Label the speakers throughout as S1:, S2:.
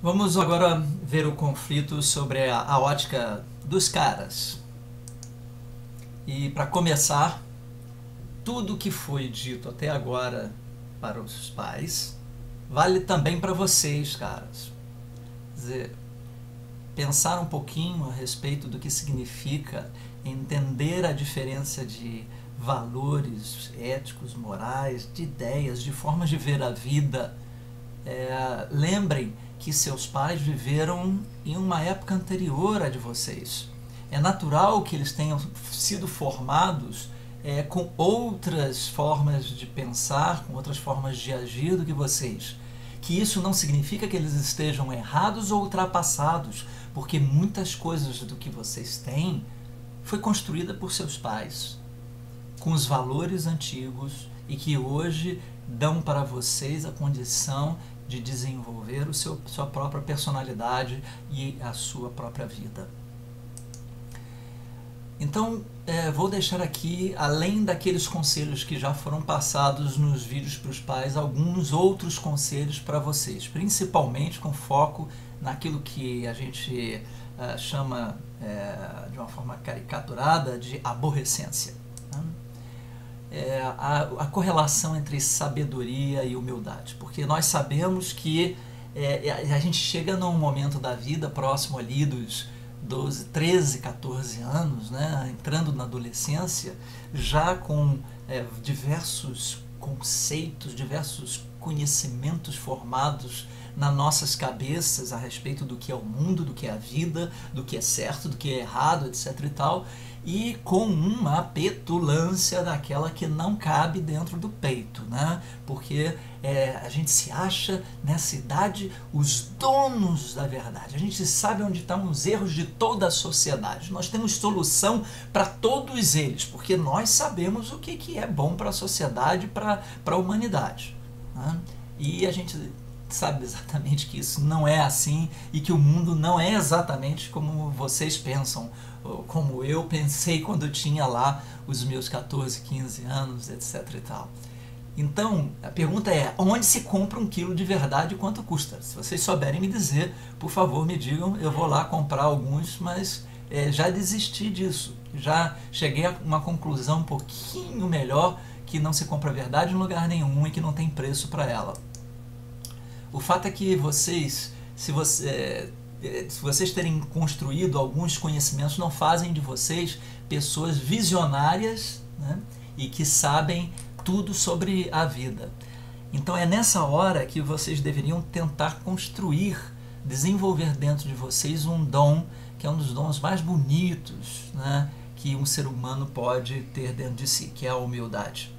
S1: Vamos agora ver o conflito sobre a ótica dos caras. E para começar, tudo que foi dito até agora para os pais vale também para vocês, caras. Quer dizer, pensar um pouquinho a respeito do que significa entender a diferença de valores éticos, morais, de ideias, de formas de ver a vida. Lembrem que seus pais viveram em uma época anterior à de vocês. É natural que eles tenham sido formados com outras formas de pensar, com outras formas de agir do que vocês. Que isso não significa que eles estejam errados ou ultrapassados, porque muitas coisas do que vocês têm foi construída por seus pais, com os valores antigos e que hoje dão para vocês a condição de desenvolver sua própria personalidade e a sua própria vida. Então, vou deixar aqui, além daqueles conselhos que já foram passados nos vídeos para os pais, alguns outros conselhos para vocês, principalmente com foco naquilo que a gente chama, de uma forma caricaturada, de aborrecência. A correlação entre sabedoria e humildade, porque nós sabemos que a gente chega num momento da vida próximo ali dos 12, 13, 14 anos, né, entrando na adolescência, já com diversos conceitos, diversos conhecimentos formados nas nossas cabeças a respeito do que é o mundo, do que é a vida, do que é certo, do que é errado, etc. e tal, e com uma petulância daquela que não cabe dentro do peito, né? Porque a gente se acha nessa idade os donos da verdade, a gente sabe onde estão os erros de toda a sociedade, nós temos solução para todos eles, porque nós sabemos o que é bom para a sociedade, para a humanidade, né? E a gente sabe exatamente que isso não é assim e que o mundo não é exatamente como vocês pensam, como eu pensei quando eu tinha lá os meus 14, 15 anos, etc e tal. Então, a pergunta é, onde se compra um quilo de verdade e quanto custa? Se vocês souberem me dizer, por favor, me digam, eu vou lá comprar alguns, mas já desisti disso. Já cheguei a uma conclusão um pouquinho melhor, que não se compra verdade em lugar nenhum e que não tem preço para ela. O fato é que vocês, se vocês terem construído alguns conhecimentos, não fazem de vocês pessoas visionárias, né, e que sabem tudo sobre a vida. Então é nessa hora que vocês deveriam tentar construir, desenvolver dentro de vocês um dom, que é um dos dons mais bonitos, né, que um ser humano pode ter dentro de si, que é a humildade.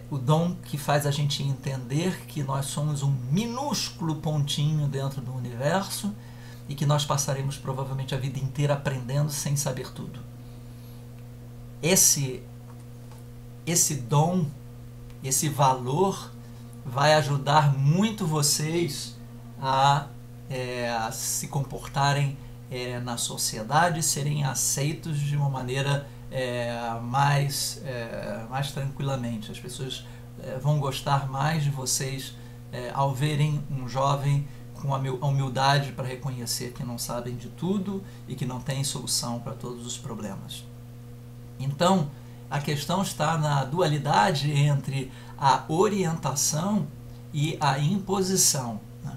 S1: O dom que faz a gente entender que nós somos um minúsculo pontinho dentro do universo e que nós passaremos provavelmente a vida inteira aprendendo sem saber tudo. Esse dom, esse valor vai ajudar muito vocês a se comportarem na sociedade, serem aceitos de uma maneira mais tranquilamente. As pessoas vão gostar mais de vocês ao verem um jovem com a humildade para reconhecer que não sabem de tudo e que não tem solução para todos os problemas. Então, a questão está na dualidade entre a orientação e a imposição, né?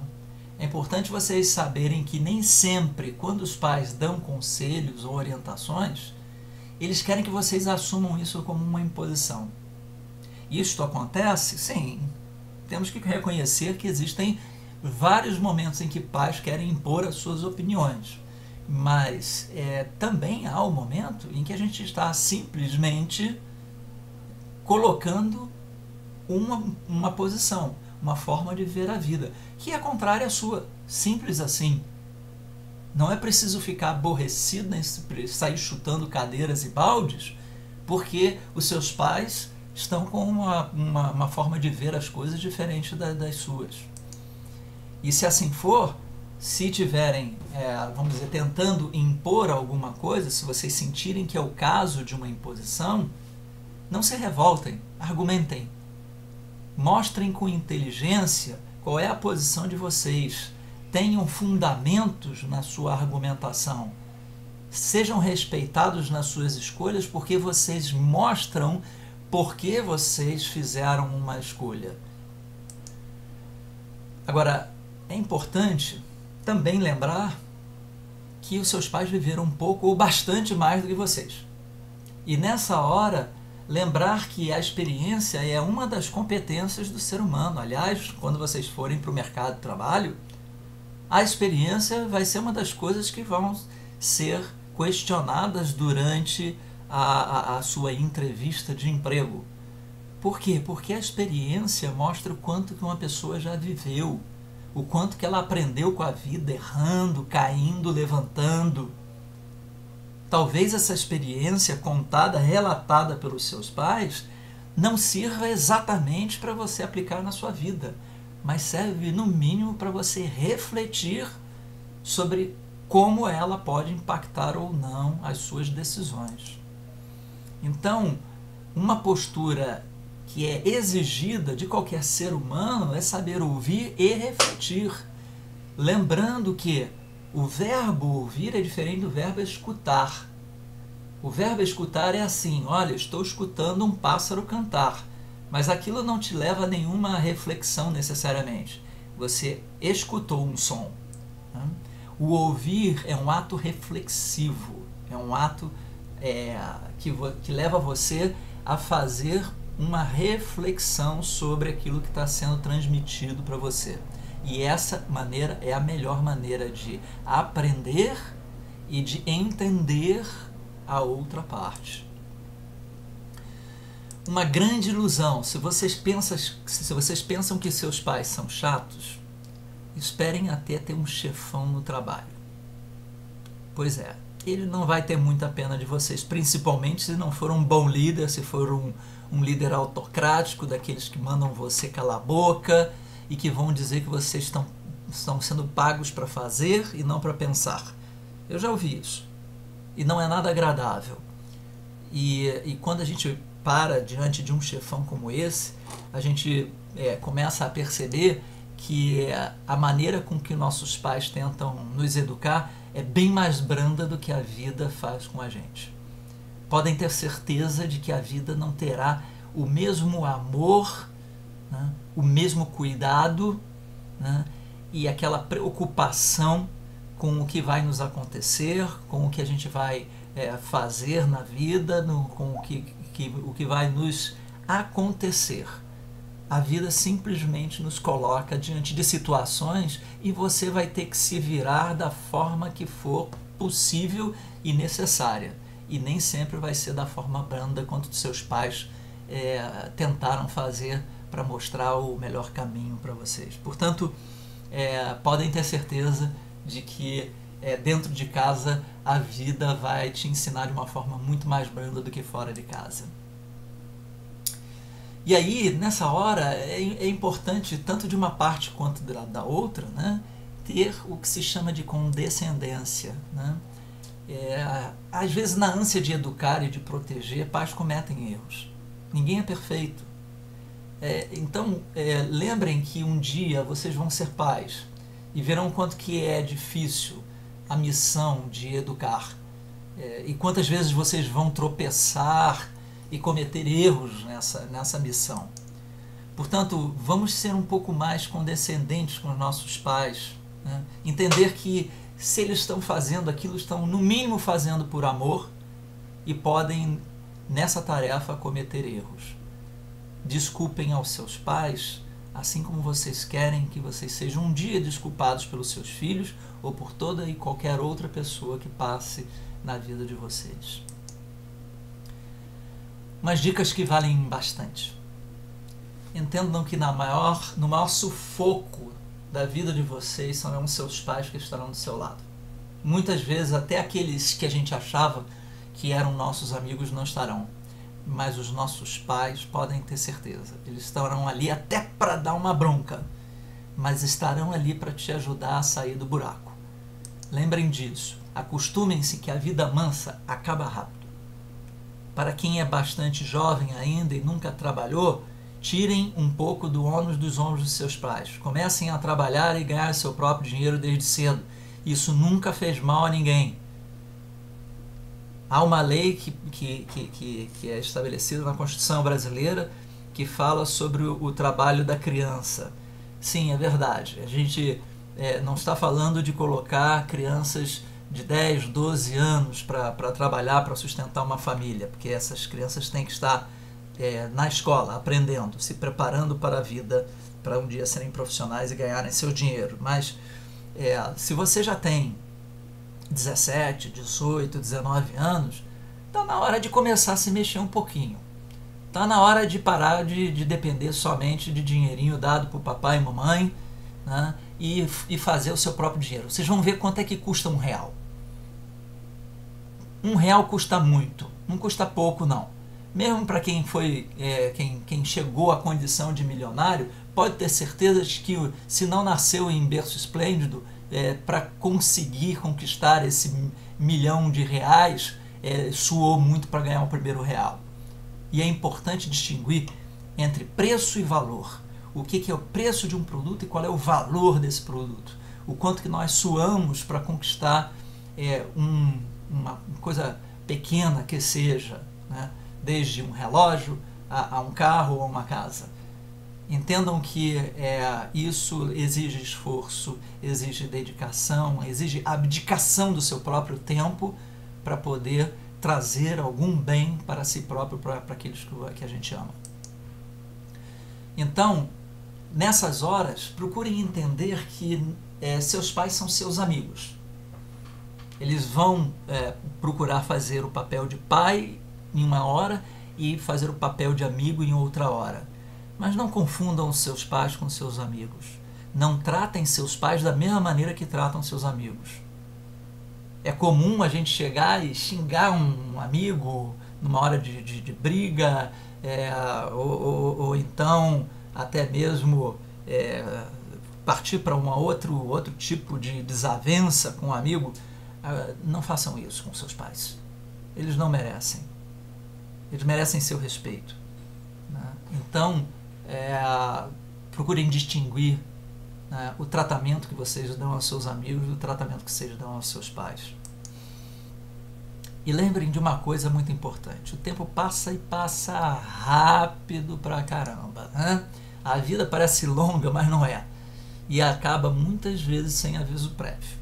S1: É importante vocês saberem que nem sempre, quando os pais dão conselhos ou orientações, eles querem que vocês assumam isso como uma imposição. Isto acontece? Sim. Temos que reconhecer que existem vários momentos em que pais querem impor as suas opiniões. Mas também há o momento em que a gente está simplesmente colocando uma posição, uma forma de ver a vida, que é contrária à sua. Simples assim. Não é preciso ficar aborrecido, né, sair chutando cadeiras e baldes, porque os seus pais estão com uma forma de ver as coisas diferente das suas. E se assim for, se tiverem, vamos dizer, tentando impor alguma coisa, se vocês sentirem que é o caso de uma imposição, não se revoltem, argumentem. Mostrem com inteligência qual é a posição de vocês. tenham fundamentos na sua argumentação. Sejam respeitados nas suas escolhas, porque vocês mostram por que vocês fizeram uma escolha. Agora, é importante também lembrar que os seus pais viveram um pouco ou bastante mais do que vocês. E nessa hora, lembrar que a experiência é uma das competências do ser humano. Aliás, quando vocês forem para o mercado de trabalho, a experiência vai ser uma das coisas que vão ser questionadas durante a sua entrevista de emprego. Por quê? Porque a experiência mostra o quanto que uma pessoa já viveu, o quanto que ela aprendeu com a vida, errando, caindo, levantando. Talvez essa experiência contada, relatada pelos seus pais, não sirva exatamente para você aplicar na sua vida, mas serve no mínimo para você refletir sobre como ela pode impactar ou não as suas decisões. Então, uma postura que é exigida de qualquer ser humano é saber ouvir e refletir, lembrando que o verbo ouvir é diferente do verbo escutar. O verbo escutar é assim: olha, estou escutando um pássaro cantar, mas aquilo não te leva a nenhuma reflexão necessariamente. Você escutou um som. O ouvir é um ato reflexivo, é um ato que leva você a fazer uma reflexão sobre aquilo que está sendo transmitido para você. E essa maneira é a melhor maneira de aprender e de entender a outra parte. Uma grande ilusão: se vocês pensam que seus pais são chatos, esperem até ter um chefão no trabalho. Pois é, ele não vai ter muita pena de vocês, principalmente se não for um bom líder, se for um líder autocrático, daqueles que mandam você calar a boca e que vão dizer que vocês estão sendo pagos para fazer e não para pensar. Eu já ouvi isso. E não é nada agradável. E quando a gente para diante de um chefão como esse, a gente começa a perceber que a maneira com que nossos pais tentam nos educar é bem mais branda do que a vida faz com a gente. Podem ter certeza de que a vida não terá o mesmo amor, né, o mesmo cuidado, né, e aquela preocupação com o que vai nos acontecer, com o que a gente vai fazer na vida, com o que vai nos acontecer. A vida simplesmente nos coloca diante de situações e você vai ter que se virar da forma que for possível e necessária. E nem sempre vai ser da forma branda quanto seus pais tentaram fazer para mostrar o melhor caminho para vocês. Portanto, podem ter certeza de que dentro de casa a vida vai te ensinar de uma forma muito mais branda do que fora de casa. E aí, nessa hora, é importante, tanto de uma parte quanto da outra, né, ter o que se chama de condescendência, né? Às vezes, na ânsia de educar e de proteger, pais cometem erros. Ninguém é perfeito. Então, lembrem que um dia vocês vão ser pais e verão quanto que é difícil a missão de educar. E quantas vezes vocês vão tropeçar e cometer erros nessa missão. Portanto, vamos ser um pouco mais condescendentes com os nossos pais, né? Entender que se eles estão fazendo aquilo, estão no mínimo fazendo por amor e podem, nessa tarefa, cometer erros. Desculpem aos seus pais, assim como vocês querem que vocês sejam um dia desculpados pelos seus filhos ou por toda e qualquer outra pessoa que passe na vida de vocês. Umas dicas que valem bastante. Entendam que no maior sufoco da vida de vocês são os seus pais que estarão do seu lado. Muitas vezes até aqueles que a gente achava que eram nossos amigos não estarão. Mas os nossos pais podem ter certeza. Eles estarão ali até para dar uma bronca, mas estarão ali para te ajudar a sair do buraco. Lembrem disso. Acostumem-se que a vida mansa acaba rápido. Para quem é bastante jovem ainda e nunca trabalhou, Tirem um pouco do ônus dos ombros dos seus pais. Comecem a trabalhar e ganhar seu próprio dinheiro desde cedo. Isso nunca fez mal a ninguém. Há uma lei que é estabelecida na Constituição brasileira que fala sobre o trabalho da criança. Sim, é verdade. A gente não está falando de colocar crianças de 10, 12 anos para trabalhar, para sustentar uma família, porque essas crianças têm que estar na escola, aprendendo, se preparando para a vida, para um dia serem profissionais e ganharem seu dinheiro. Mas se você já tem 17, 18, 19 anos, está na hora de começar a se mexer um pouquinho. Está na hora de parar de depender somente de dinheirinho dado por papai e mamãe, né, e fazer o seu próprio dinheiro. Vocês vão ver quanto é que custa R$1. R$1 custa muito, não custa pouco não. Mesmo para quem quem chegou à condição de milionário, pode ter certeza de que se não nasceu em berço esplêndido, para conseguir conquistar esse R$1 milhão, suou muito para ganhar o primeiro real. E é importante distinguir entre preço e valor. O que é o preço de um produto e qual é o valor desse produto. O quanto que nós suamos para conquistar uma coisa pequena que seja, né? Desde um relógio a um carro ou uma casa. Entendam que isso exige esforço, exige dedicação, exige abdicação do seu próprio tempo para poder trazer algum bem para si próprio, para aqueles que a gente ama. Então, nessas horas, procurem entender que seus pais são seus amigos. Eles vão procurar fazer o papel de pai em uma hora e fazer o papel de amigo em outra hora. Mas não confundam os seus pais com seus amigos. Não tratem seus pais da mesma maneira que tratam seus amigos. É comum a gente chegar e xingar um amigo numa hora de briga, ou então até mesmo partir para outro tipo de desavença com um amigo. Não façam isso com seus pais. Eles não merecem. Eles merecem seu respeito, né? Então, procurem distinguir, né, o tratamento que vocês dão aos seus amigos do tratamento que vocês dão aos seus pais. E lembrem de uma coisa muito importante: o tempo passa e passa rápido pra caramba, né? A vida parece longa, mas não é. E acaba muitas vezes sem aviso prévio.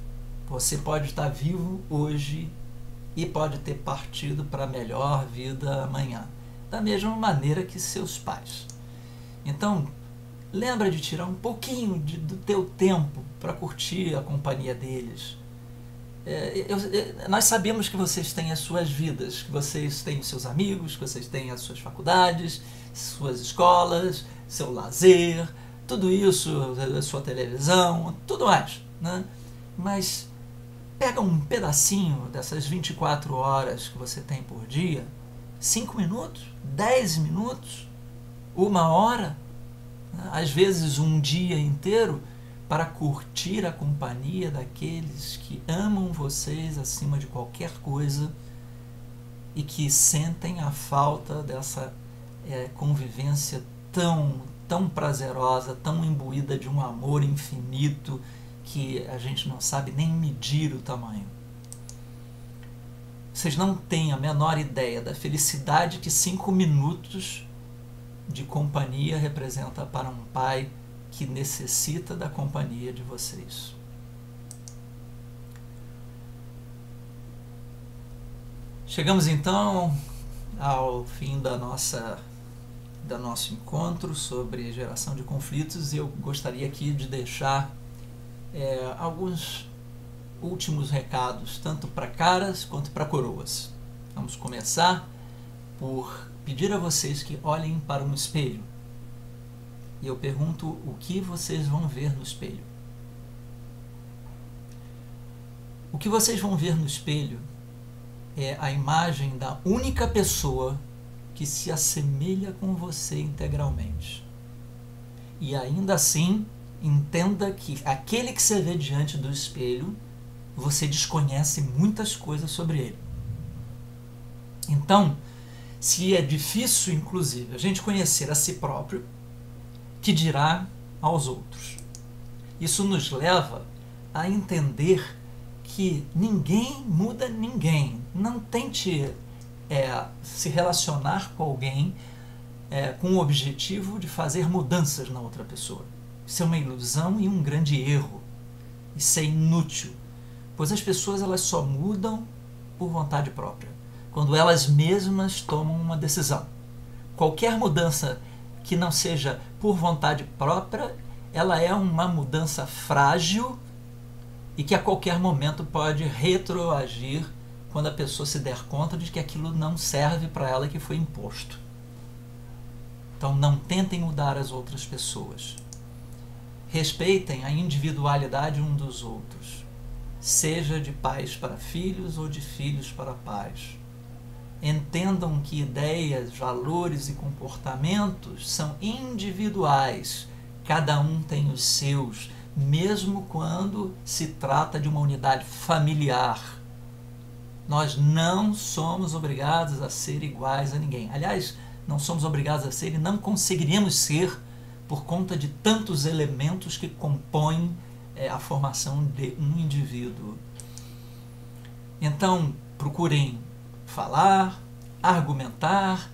S1: Você pode estar vivo hoje e pode ter partido para a melhor vida amanhã, da mesma maneira que seus pais. Então, lembra de tirar um pouquinho do teu tempo para curtir a companhia deles. Nós sabemos que vocês têm as suas vidas, que vocês têm os seus amigos, que vocês têm as suas faculdades, suas escolas, seu lazer, tudo isso, a sua televisão, tudo mais, né? Mas pega um pedacinho dessas 24 horas que você tem por dia, 5 minutos, 10 minutos, 1 hora, né? Às vezes um dia inteiro, para curtir a companhia daqueles que amam vocês acima de qualquer coisa e que sentem a falta dessa convivência tão prazerosa, tão imbuída de um amor infinito que a gente não sabe nem medir o tamanho. Vocês não têm a menor ideia da felicidade que 5 minutos de companhia representa para um pai que necessita da companhia de vocês. Chegamos então ao fim do nosso encontro sobre geração de conflitos, e eu gostaria aqui de deixar alguns últimos recados, tanto para caras quanto para coroas. Vamos começar por pedir a vocês que olhem para um espelho. E eu pergunto: o que vocês vão ver no espelho? O que vocês vão ver no espelho é a imagem da única pessoa que se assemelha com você integralmente. E ainda assim, entenda que aquele que você vê diante do espelho, você desconhece muitas coisas sobre ele. Então, Se é difícil, inclusive, a gente conhecer a si próprio, que dirá aos outros? Isso nos leva a entender que ninguém muda ninguém. Não tente se relacionar com alguém com o objetivo de fazer mudanças na outra pessoa. Isso é uma ilusão e um grande erro. Isso é inútil, pois as pessoas elas só mudam por vontade própria, quando elas mesmas tomam uma decisão. Qualquer mudança que não seja por vontade própria, ela é uma mudança frágil e que a qualquer momento pode retroagir quando a pessoa se der conta de que aquilo não serve para ela, que foi imposto. Então não tentem mudar as outras pessoas. Respeitem a individualidade um dos outros, seja de pais para filhos ou de filhos para pais. Entendam que ideias, valores e comportamentos são individuais, cada um tem os seus, mesmo quando se trata de uma unidade familiar. Nós não somos obrigados a ser iguais a ninguém. Aliás, não somos obrigados a ser e não conseguiríamos ser por conta de tantos elementos que compõem a formação de um indivíduo. Então, procurem falar, argumentar,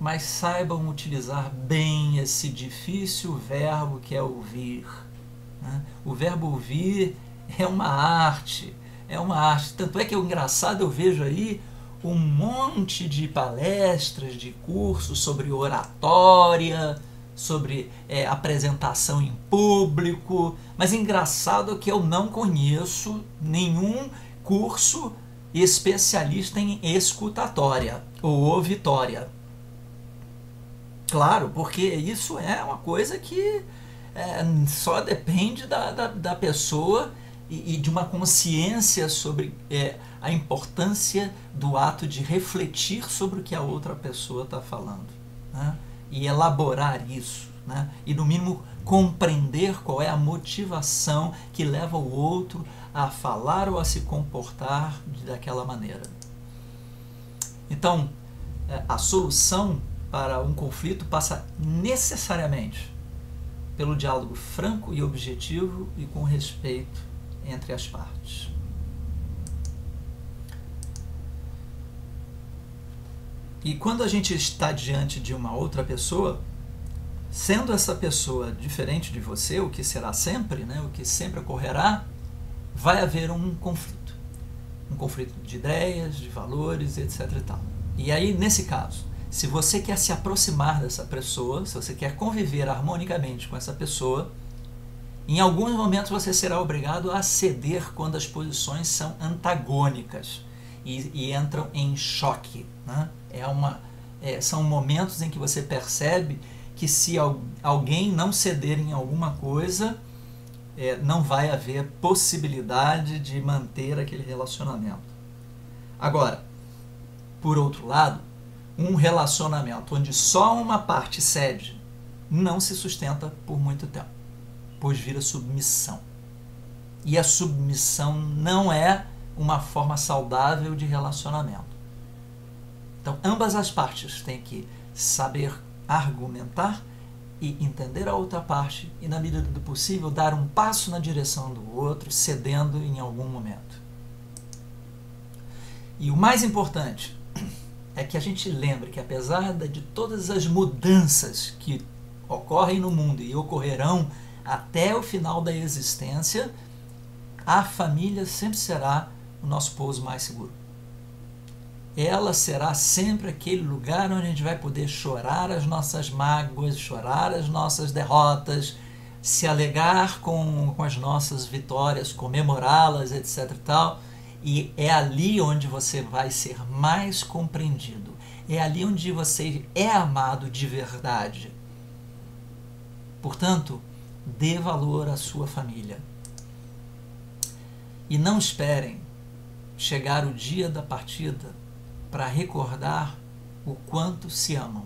S1: mas saibam utilizar bem esse difícil verbo que é ouvir. O verbo ouvir é uma arte, Tanto é que é engraçado, eu vejo aí um monte de palestras, de cursos sobre oratória, sobre apresentação em público, mas engraçado que eu não conheço nenhum curso especialista em escutatória ou ouvitória. Claro, porque isso é uma coisa que só depende da pessoa e de uma consciência sobre a importância do ato de refletir sobre o que a outra pessoa está falando, né? E elaborar isso, né? E no mínimo compreender qual é a motivação que leva o outro a falar ou a se comportar daquela maneira. Então, a solução para um conflito passa necessariamente pelo diálogo franco e objetivo e com respeito entre as partes. E quando a gente está diante de uma outra pessoa, sendo essa pessoa diferente de você, o que será sempre, né, o que sempre ocorrerá, vai haver um conflito. Um conflito de ideias, de valores, etc. e tal. E aí, nesse caso, se você quer se aproximar dessa pessoa, se você quer conviver harmonicamente com essa pessoa, em alguns momentos você será obrigado a ceder quando as posições são antagônicas e entram em choque, né? São momentos em que você percebe que se alguém não ceder em alguma coisa, não vai haver possibilidade de manter aquele relacionamento. Agora, por outro lado, um relacionamento onde só uma parte cede não se sustenta por muito tempo, pois vira submissão. E a submissão não é uma forma saudável de relacionamento. Então, ambas as partes têm que saber argumentar e entender a outra parte e, na medida do possível, dar um passo na direção do outro, cedendo em algum momento. E o mais importante é que a gente lembre que, apesar de todas as mudanças que ocorrem no mundo e ocorrerão até o final da existência, a família sempre será o nosso pouso mais seguro. Ela será sempre aquele lugar onde a gente vai poder chorar as nossas mágoas, chorar as nossas derrotas, se alegar com as nossas vitórias, comemorá-las, etc. e tal. E é ali onde você vai ser mais compreendido. É ali onde você é amado de verdade. Portanto, dê valor à sua família. E não esperem chegar o dia da partida para recordar o quanto se amam.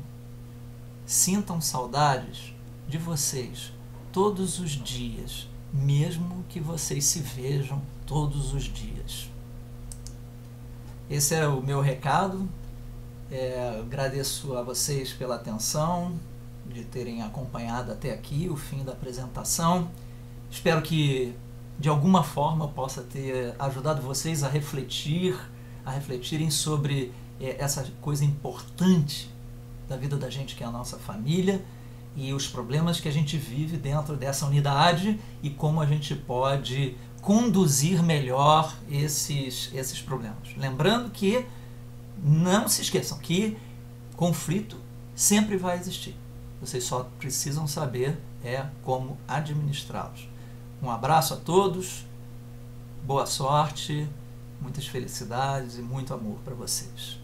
S1: Sintam saudades de vocês todos os dias, mesmo que vocês se vejam todos os dias. Esse é o meu recado Agradeço a vocês pela atenção, de terem acompanhado até aqui o fim da apresentação. Espero que de alguma forma eu possa ter ajudado vocês a refletirem sobre essa coisa importante da vida da gente, que é a nossa família, e os problemas que a gente vive dentro dessa unidade e como a gente pode conduzir melhor esses problemas. Lembrando que não se esqueçam que conflito sempre vai existir. Vocês só precisam saber como administrá-los. Um abraço a todos, boa sorte, muitas felicidades e muito amor para vocês.